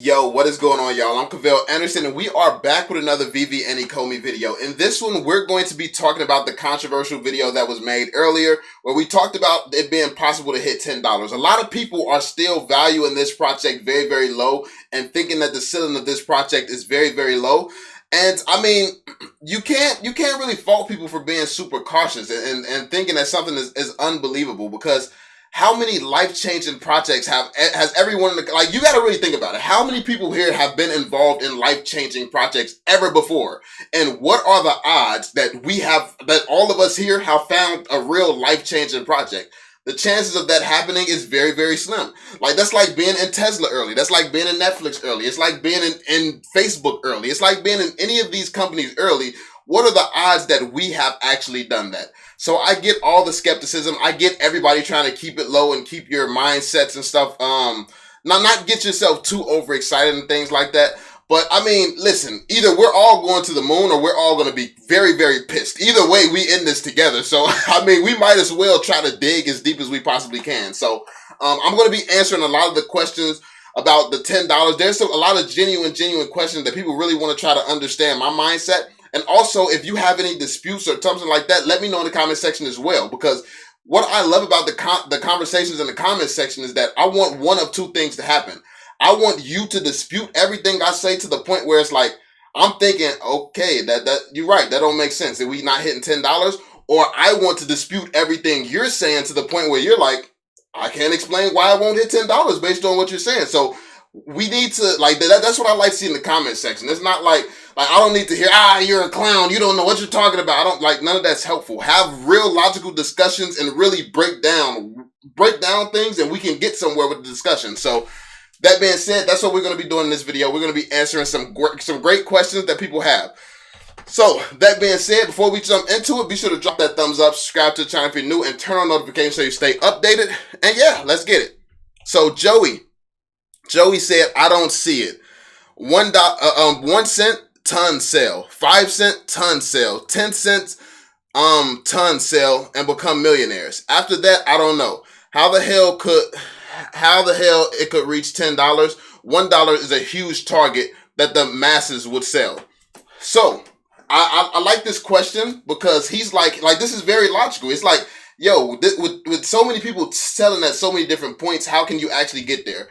Yo, what is going on, y'all? I'm Cavell Anderson, and we are back with another Veve and Ecomi video. In this one, we're going to be talking about the controversial video that was made earlier, where we talked about it being possible to hit $10. A lot of people are still valuing this project very, very low and thinking that the ceiling of this project is very, very low. And I mean, you can't really fault people for being super cautious and thinking that something is unbelievable, because how many life-changing projects has everyone, like, you got to really think about it. How many people here have been involved in life-changing projects ever before? And what are the odds that all of us here have found a real life-changing project? The chances of that happening is very, very slim. Like, that's like being in Tesla early. That's like being in Netflix early. It's like being in Facebook early. It's like being in any of these companies early. What are the odds that we have actually done that? So I get all the skepticism. I get everybody trying to keep it low and keep your mindsets and stuff. Not get yourself too overexcited and things like that. But I mean, listen, either we're all going to the moon or we're all going to be very, very pissed. Either way, we in this together. So, I mean, we might as well try to dig as deep as we possibly can. So, I'm going to be answering a lot of the questions about the $10. There's a lot of genuine questions that people really want to try to understand my mindset. And also, if you have any disputes or something like that, let me know in the comment section as well. Because what I love about the conversations in the comment section is that I want one of two things to happen. I want you to dispute everything I say to the point where it's like, I'm thinking, okay, that you're right, that don't make sense. That we not hitting $10. Or I want to dispute everything you're saying to the point where you're like, I can't explain why I won't hit $10 based on what you're saying. So we need to, like, that's what I like to see in the comment section. It's not like I don't need to hear, you're a clown, you don't know what you're talking about. I don't like, none of that's helpful. Have real logical discussions and really break down things, and we can get somewhere with the discussion. So that being said, that's what we're going to be doing in this video. We're going to be answering some great questions that people have. So, that being said, before we jump into it, be sure to drop that thumbs up, subscribe to the channel if you're new, and turn on notifications so you stay updated. And yeah, let's get it. So, Joey said, I don't see it. 1 cent, ton sell. 5 cent, ton sell. 10 cents, ton sell, and become millionaires. After that, I don't know. How the hell it could reach $10? $1 is a huge target that the masses would sell. So, I like this question because he's like this is very logical. It's like, yo, with so many people selling at so many different points, how can you actually get there?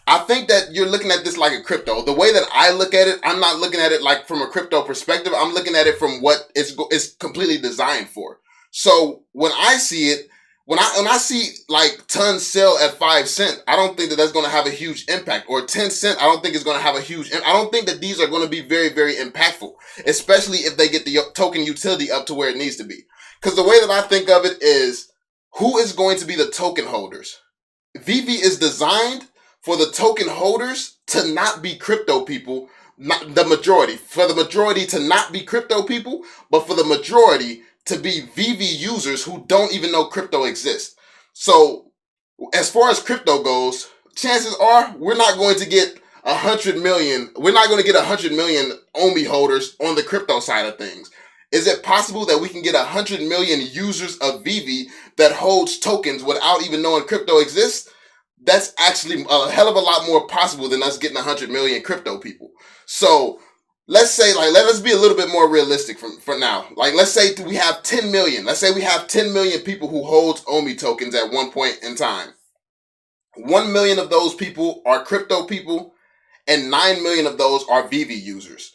I think that you're looking at this like a crypto. The way that I look at it, I'm not looking at it like from a crypto perspective. I'm looking at it from what it's completely designed for. So when I see it, when I see like tons sell at 5 cents, I don't think that that's going to have a huge impact. Or 10 cents, I don't think it's going to have a huge impact. I don't think that these are going to be very, very impactful, especially if they get the token utility up to where it needs to be. Because the way that I think of it is, who is going to be the token holders? Veve is designed for the token holders to not be crypto people, not the majority. For the majority to not be crypto people, but for the majority to be Veve users who don't even know crypto exists. So, as far as crypto goes, chances are we're not going to get 100 million. We're not going to get 100 million Omi holders on the crypto side of things. Is it possible that we can get 100 million users of Veve that holds tokens without even knowing crypto exists? That's actually a hell of a lot more possible than us getting 100 million crypto people. So, let's say, like, let's be a little bit more realistic for now. Like, let's say we have 10 million. Let's say we have 10 million people who hold Omi tokens at one point in time. 1 million of those people are crypto people, and 9 million of those are Veve users.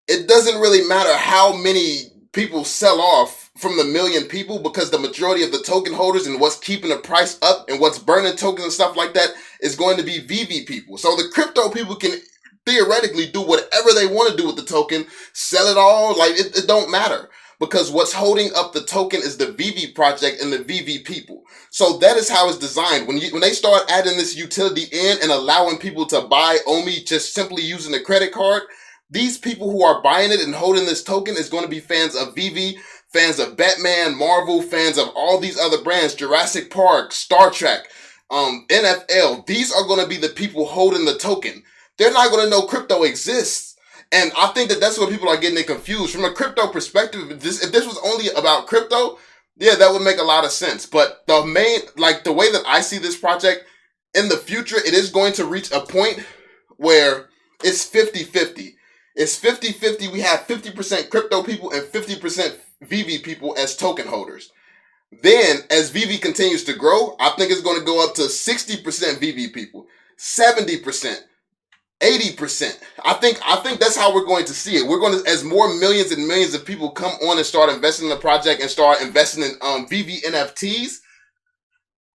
It doesn't really matter how many people sell off from the million people, because the majority of the token holders and what's keeping the price up and what's burning tokens and stuff like that is going to be Veve people. So the crypto people can theoretically do whatever they want to do with the token, sell it all, like it don't matter, because what's holding up the token is the Veve project and the Veve people. So that is how it's designed. When they start adding this utility in and allowing people to buy Omi just simply using a credit card, these people who are buying it and holding this token is going to be fans of Veve, fans of Batman, Marvel, fans of all these other brands, Jurassic Park, Star Trek, NFL. These are going to be the people holding the token. They're not going to know crypto exists. And I think that that's where people are getting it confused. From a crypto perspective, if this was only about crypto, yeah, that would make a lot of sense. But the way that I see this project, in the future, it is going to reach a point where it's 50-50. It's 50-50. We have 50% crypto people and 50% VV people as token holders. Then, as VV continues to grow, I think it's going to go up to 60% VV people, 70%, 80%. I think that's how we're going to see it. We're going to, as more millions and millions of people come on and start investing in the project and start investing in Veve Nfts,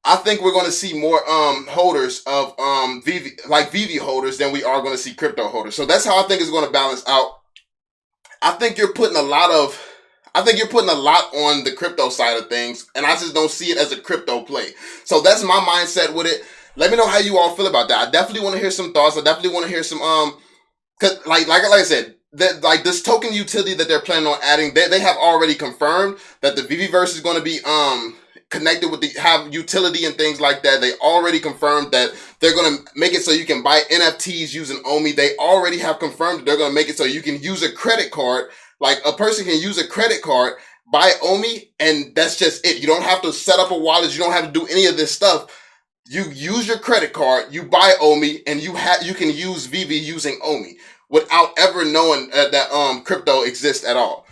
I think we're going to see more holders of Veve holders than we are going to see crypto holders. So that's how I think it's going to balance out. I think you're putting a lot on the crypto side of things, and I just don't see it as a crypto play. So that's my mindset with it. Let me know how you all feel about that. I definitely want to hear some thoughts. I definitely want to hear some cause like I said, that like this token utility that they're planning on adding, they have already confirmed that the Veveverse is going to be connected with have utility and things like that. They already confirmed that they're going to make it so you can buy NFTs using Omi. They already have confirmed that they're going to make it so you can use a credit card. Like a person can use a credit card, buy Omi, and that's just it. You don't have to set up a wallet. You don't have to do any of this stuff. You use your credit card, you buy Omi, and you can use Veve using Omi without ever knowing that crypto exists at all.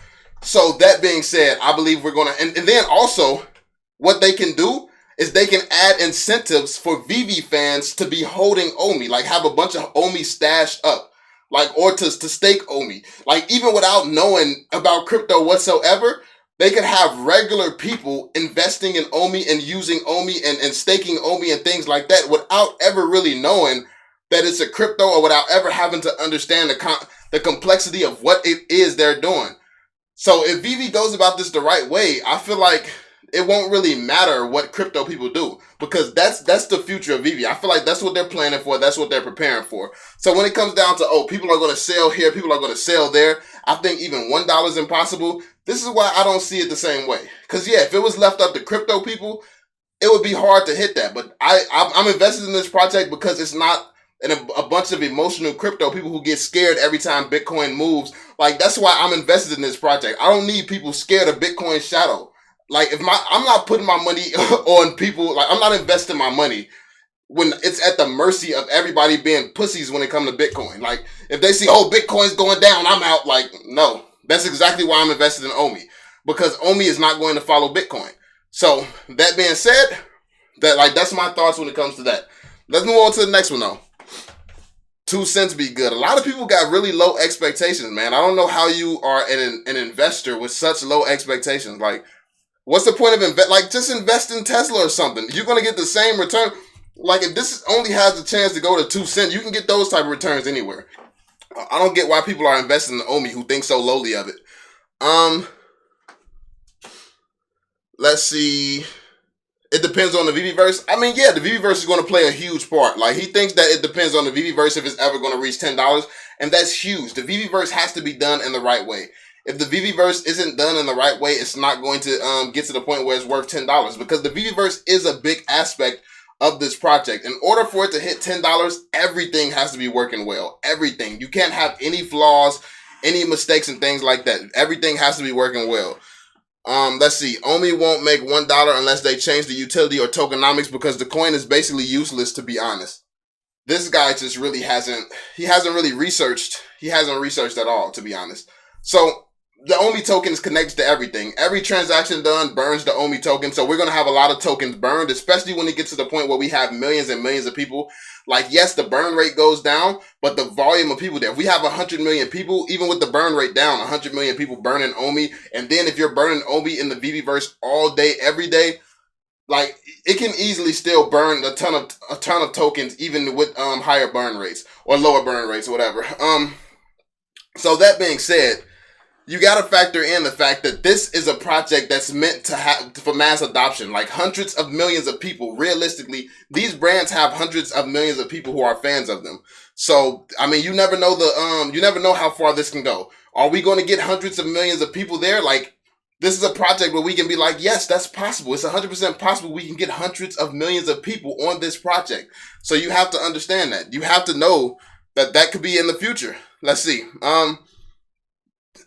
So that being said, I believe we're going to, and then also what they can do is they can add incentives for Veve fans to be holding Omi, like have a bunch of Omi stashed up. Like, or to stake Omi. Like, even without knowing about crypto whatsoever, they could have regular people investing in Omi and using Omi and staking Omi and things like that without ever really knowing that it's a crypto or without ever having to understand the complexity of what it is they're doing. So if Veve goes about this the right way, I feel like it won't really matter what crypto people do, because that's the future of Veve. I feel like that's what they're planning for. That's what they're preparing for. So when it comes down to, people are going to sell here, people are going to sell there, I think even $1 is impossible. This is why I don't see it the same way. Because yeah, if it was left up to crypto people, it would be hard to hit that. But I'm invested in this project because it's not a bunch of emotional crypto people who get scared every time Bitcoin moves. Like, that's why I'm invested in this project. I don't need people scared of Bitcoin shadow. Like, I'm not putting my money on people. Like, I'm not investing my money when it's at the mercy of everybody being pussies when it comes to Bitcoin. Like, if they see, Bitcoin's going down, I'm out. Like, no. That's exactly why I'm invested in Omi. Because Omi is not going to follow Bitcoin. So, that being said, that's my thoughts when it comes to that. Let's move on to the next one, though. 2 cents be good. A lot of people got really low expectations, man. I don't know how you are an investor with such low expectations. Like, what's the point of just invest in Tesla or something. You're going to get the same return. Like, if this only has the chance to go to 2 cents, you can get those type of returns anywhere. I don't get why people are investing in Omi who think so lowly of it. Let's see. It depends on the Veveverse. I mean, yeah, the Veveverse is going to play a huge part. Like, he thinks that it depends on the Veveverse if it's ever going to reach $10, and that's huge. The Veveverse has to be done in the right way. If the Veveverse isn't done in the right way, it's not going to get to the point where it's worth $10, because the Veveverse is a big aspect of this project. In order for it to hit $10, everything has to be working well. Everything. You can't have any flaws, any mistakes and things like that. Everything has to be working well. Let's see. Omi won't make $1 unless they change the utility or tokenomics, because the coin is basically useless, to be honest. This guy just really hasn't researched at all, to be honest. So the Omi token is connected to everything. Every transaction done burns the Omi token. So we're going to have a lot of tokens burned, especially when it gets to the point where we have millions and millions of people. Like, yes, the burn rate goes down, but the volume of people there. If we have 100 million people, even with the burn rate down, 100 million people burning Omi. And then if you're burning Omi in the Veveverse all day, every day, like, it can easily still burn a ton of tokens, even with higher burn rates or lower burn rates or whatever. So that being said, you got to factor in the fact that this is a project that's meant for mass adoption. Like, hundreds of millions of people. Realistically, these brands have hundreds of millions of people who are fans of them. So, I mean, you never know you never know how far this can go. Are we going to get hundreds of millions of people there? Like, this is a project where we can be like, yes, that's possible. It's 100% possible we can get hundreds of millions of people on this project. So you have to understand that. You have to know that could be in the future. Let's see.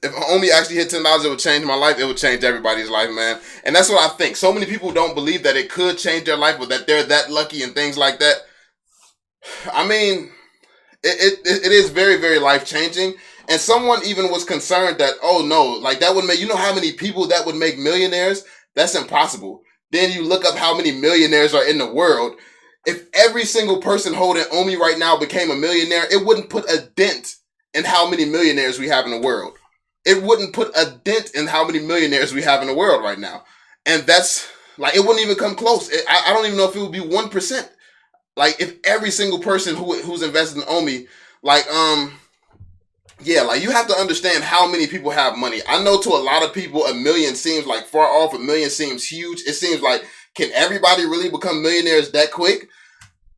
If Omi actually hit $10, it would change my life. It would change everybody's life, man. And that's what I think. So many people don't believe that it could change their life, or that they're that lucky and things like that. I mean, It is very, very life-changing. And someone even was concerned that, oh no, like that would make, you know how many people that would make millionaires? That's impossible. Then you look up how many millionaires are in the world. If every single person holding Omi right now became a millionaire, it wouldn't put a dent in how many millionaires we have in the world. It wouldn't put a dent in how many millionaires we have in the world right now. And that's like, it wouldn't even come close. I don't even know if it would be 1%. Like if every single person who's invested in Omi, like, yeah, like you have to understand how many people have money. I know to a lot of people, a million seems like far off. A million seems huge. It seems like, can everybody really become millionaires that quick?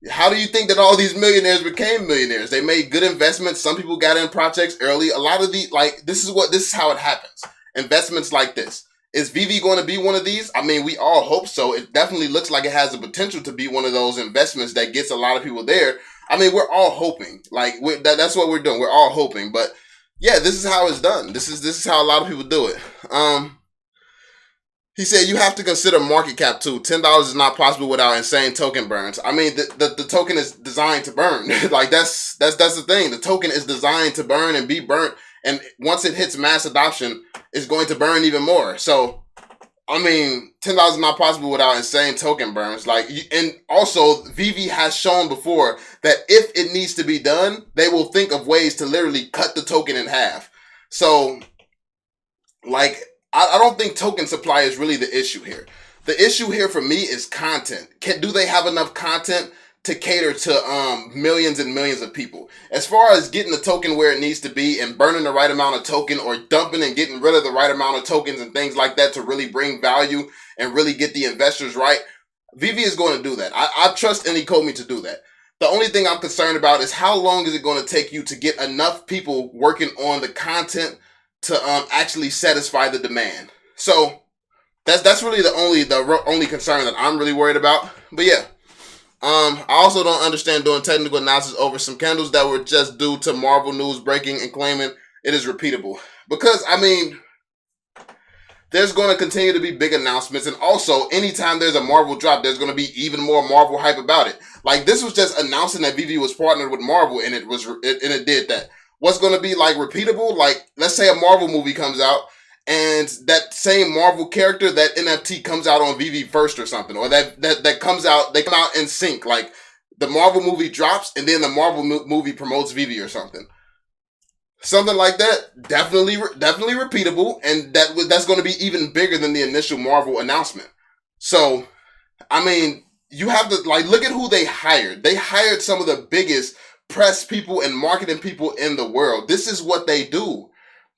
How do you think that all these millionaires became millionaires? They made good investments. Some people got in projects early. A lot of the, like, this is how it happens. Investments like this. Is Veve going to be one of these? I mean, we all hope so. It definitely looks like it has the potential to be one of those investments that gets a lot of people there. I mean, we're all hoping. Like, that's what we're doing. We're all hoping. But yeah, this is how it's done. This is how a lot of people do it. He said you have to consider market cap too. $10 is not possible without insane token burns. I mean, the token is designed to burn. Like that's the thing. The token is designed to burn and be burnt. And once it hits mass adoption, it's going to burn even more. So, I mean, $10 is not possible without insane token burns. Like, and also, Veve has shown before that if it needs to be done, they will think of ways to literally cut the token in half. So, like, I don't think token supply is really the issue here. The issue here for me is content. Do they have enough content to cater to millions and millions of people? As far as getting the token where it needs to be and burning the right amount of token or dumping and getting rid of the right amount of tokens and things like that to really bring value and really get the investors right, Veve is going to do that. I trust Ecomi to do that. The only thing I'm concerned about is how long is it going to take you to get enough people working on the content to actually satisfy the demand. So that's really the only concern that I'm really worried about. But yeah. I also don't understand doing technical analysis over some candles that were just due to Marvel news breaking and claiming it is repeatable. Because, I mean, there's going to continue to be big announcements. And also, anytime there's a Marvel drop, there's going to be even more Marvel hype about it. Like, this was just announcing that Veve was partnered with Marvel, and it did that. What's going to be, like, repeatable? Like, let's say a Marvel movie comes out, and that same Marvel character, that NFT comes out on Veve first or something, or that comes out, they come out in sync. Like the Marvel movie drops and then the Marvel movie promotes Veve or something. Something like that, definitely repeatable, and that's going to be even bigger than the initial Marvel announcement. So, I mean, you have to, like, look at who they hired. They hired some of the biggest press people and marketing people in the world. This is what they do.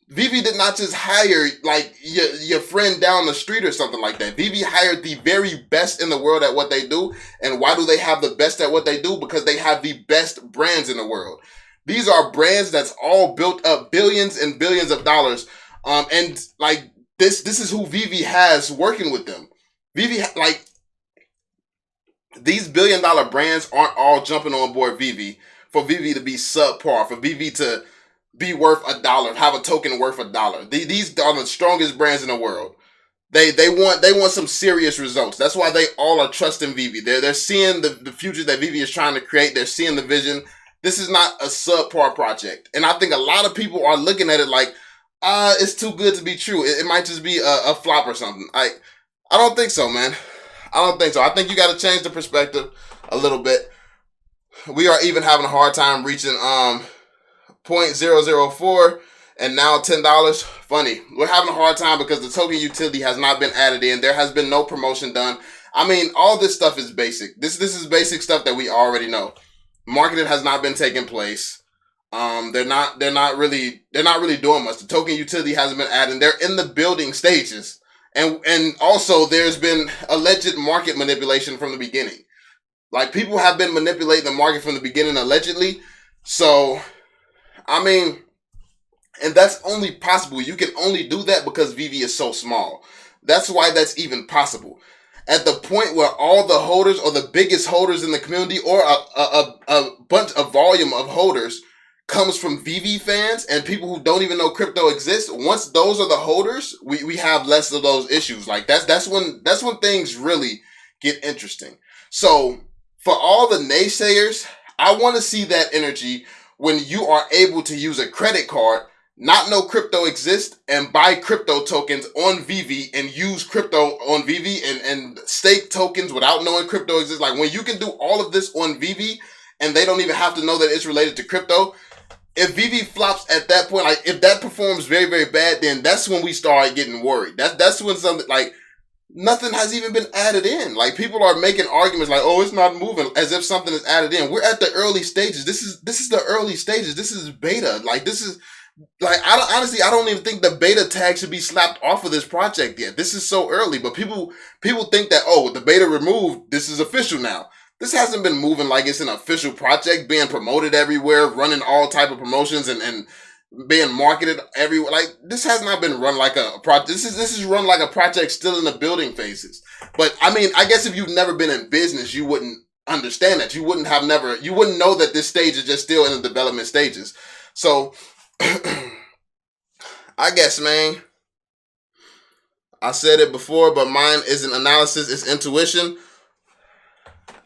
Veve did not just hire, like, your friend down the street or something like that. Veve hired the very best in the world at what they do. And why do they have the best at what they do? Because they have the best brands in the world. These are brands that's all built up billions and billions of dollars. And, like, this is who Veve has working with them. Veve, like, these billion-dollar brands aren't all jumping on board Veve for Veve to be subpar, for Veve to be worth $1, have a token worth $1. These are the strongest brands in the world. They want some serious results. That's why they all are trusting Veve. They're seeing the future that Veve is trying to create. They're seeing the vision. This is not a subpar project. And I think a lot of people are looking at it like, it's too good to be true. It might just be a flop or something. I don't think so, man. I don't think so. I think you got to change the perspective a little bit. We are even having a hard time reaching 0.004 and now $10. Funny. We're having a hard time because the token utility has not been added in. There has been no promotion done. I mean, all this stuff is basic. This is basic stuff that we already know. Marketing has not been taking place. They're not really doing much. The token utility hasn't been added. They're in the building stages. And also there's been alleged market manipulation from the beginning. Like, people have been manipulating the market from the beginning allegedly. So, I mean, and that's only possible. You can only do that because Veve is so small. That's why that's even possible. At the point where all the holders or the biggest holders in the community or a bunch of volume of holders comes from Veve fans and people who don't even know crypto exists, once those are the holders, we have less of those issues. Like that's when things really get interesting. So for all the naysayers, I want to see that energy when you are able to use a credit card, not know crypto exists, and buy crypto tokens on Veve and use crypto on Veve and stake tokens without knowing crypto exists. Like when you can do all of this on Veve and they don't even have to know that it's related to crypto. If Veve flops at that point, like if that performs very, very bad, then that's when we start getting worried. That's when something like nothing has even been added in. Like people are making arguments like, oh, it's not moving, as if something is added in. We're at the early stages. This is the early stages. This is beta. Like this is like I don't even think the beta tag should be slapped off of this project yet. This is so early, but people think that, oh, with the beta removed, this is official now. This hasn't been moving like it's an official project, being promoted everywhere, running all type of promotions and being marketed everywhere. Like this has not been run like a project. This is run like a project still in the building phases. But I mean, I guess if you've never been in business, you wouldn't understand that. You wouldn't know that this stage is just still in the development stages. So I guess, man, I said it before, but mine isn't analysis, it's intuition.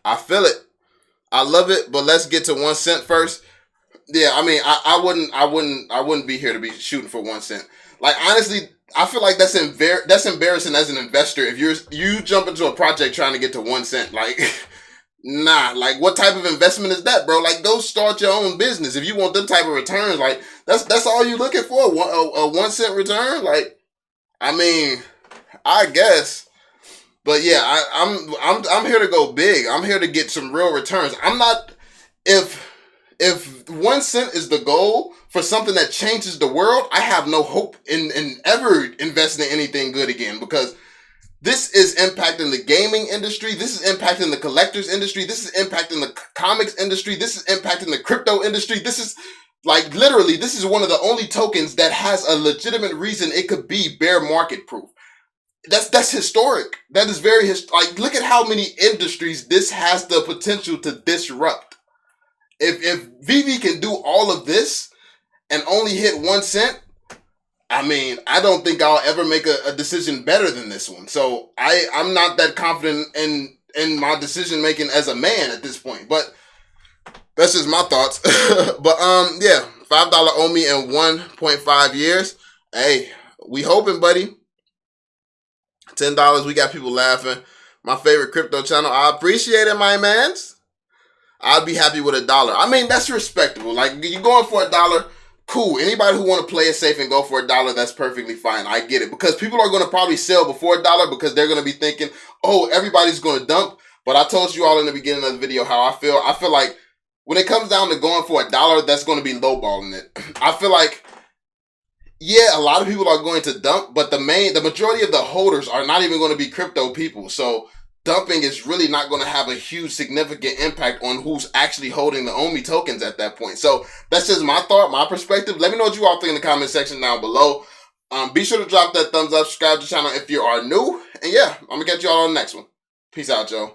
I feel it. I love it, but let's get to 1 cent first. Yeah, I mean, I wouldn't be here to be shooting for 1 cent. Like honestly, I feel like that's embarrassing as an investor if you jump into a project trying to get to 1 cent. Like, nah. Like, what type of investment is that, bro? Like, go start your own business if you want them type of returns. Like, that's all you looking for, a 1 cent return. Like, I mean, I guess. But yeah, I'm here to go big. I'm here to get some real returns. I'm not if 1 cent is the goal for something that changes the world, I have no hope in ever investing in anything good again, because this is impacting the gaming industry. This is impacting the collectors industry. This is impacting the comics industry. This is impacting the crypto industry. This is like literally, this is one of the only tokens that has a legitimate reason it could be bear market proof. That's historic. That is very like, look at how many industries this has the potential to disrupt. If Veve can do all of this and only hit 1 cent, I mean, I don't think I'll ever make a decision better than this one. So I'm not that confident in my decision making as a man at this point. But that's just my thoughts. But yeah, $5 Omi in 1.5 years. Hey, we hoping, buddy. $10, we got people laughing. My favorite crypto channel. I appreciate it, my mans. I'd be happy with $1. I mean, that's respectable. Like, you're going for $1, cool. Anybody who want to play it safe and go for $1, that's perfectly fine. I get it. Because people are going to probably sell before $1 because they're going to be thinking, oh, everybody's going to dump. But I told you all in the beginning of the video how I feel. I feel like when it comes down to going for $1, that's going to be lowballing it. I feel like, yeah, a lot of people are going to dump, but the majority of the holders are not even going to be crypto people. So dumping is really not going to have a huge significant impact on who's actually holding the Omi tokens at that point. So that's just my thought, my perspective. Let me know what you all think in the comment section down below. Be sure to drop that thumbs up, subscribe to the channel if you are new. And yeah, I'm going to catch you all on the next one. Peace out, Joe.